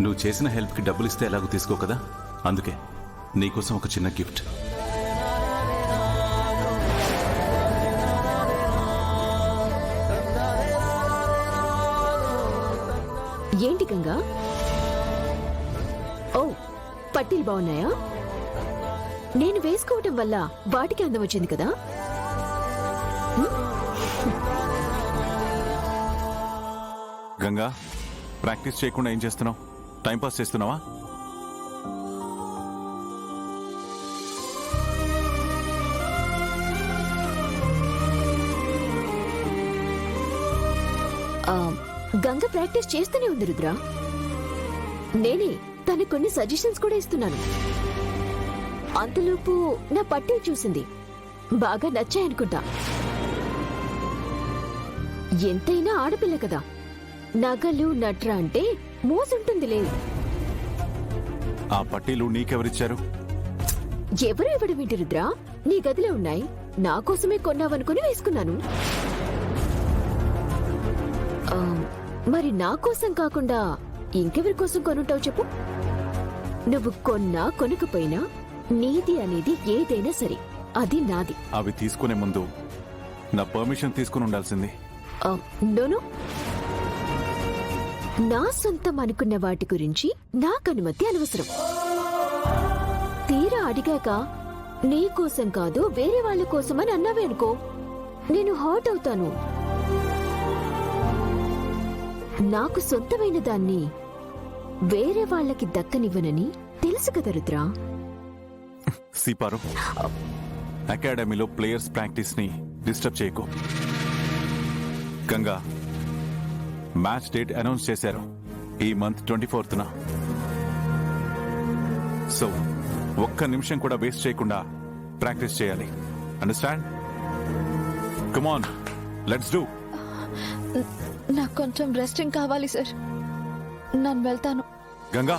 నువ్వు చేసిన హెల్ప్కి డబ్బులు ఇస్తే ఎలాగో తీసుకో కదా, అందుకే నీకోసం ఒక చిన్న గిఫ్ట్. ఏంటి గంగా? ఓ, పట్టీలు బాగున్నాయా? నేను వేసుకోవటం వల్ల వాటికి అందం వచ్చింది కదా. గంగా, ప్రాక్టీస్ చేయకుండా ఏం చేస్తున్నావు? టైంపాస్ చేస్తున్నావా? గంగ ప్రాక్టీస్ చేస్తూనే ఉంది రుద్ర. నేనే తనకు కొన్ని సజెషన్స్ కూడా ఇస్తున్నాను. అంతలోపు నా పట్టీ చూసింది, బాగా నచ్చాయనుకుంటా. ఎంతైనా ఆడపిల్ల కదా, నగలు నట్ర అంటే మోసుంటుంది లేదు. ఆ పట్టీలు నీకెవరిచ్చారు? ఎవరు ఇవ్వడం ఏంటి రుద్ర? నీ గదిలో ఉన్నాయి, నా కోసమే కొన్నావనుకుని వేసుకున్నాను. మరి నా కోసం కాకుండా ఇంకెవరి కోసం కొనుంటావు చెప్పు? నువ్వు కొన్నా కొనుకపోయినా నీది అనేది ఏదైనా సరే అది నాది. అవి తీసుకునే ముందు నా పర్మిషన్ తీసుకుని ఉండాల్సింది. నోను, నా సొంతం అనుకున్న వాటి గురించి నాకు అనుమతి అనవసరం. తీరా అడిగాక నీ కోసం కాదు వేరే వాళ్ళ కోసమని అన్నావే అనుకో, నేను హర్ట్ అవుతాను. నాకు సొంతమైన దాన్ని వేరే వాళ్ళకి దక్కనివ్వనని తెలుసు కదా రుద్ర. సీపారు, అకాడమీలో ప్లేయర్స్ ప్రాక్టీస్ ని డిస్టర్బ్ చేయకు. గంగా, మ్యాచ్ డేట్ అనౌన్స్ చేశారు ఈ మంత్ 24న. సో ఒక్క నిమిషం కూడా వేస్ట్ చేయకుండా ప్రాక్టీస్ చేయాలి. Understand? Come on, let's do. నాకు కొంచెం రెస్టింగ్ కావాలి సార్, నేను వెళ్తాను. గంగా,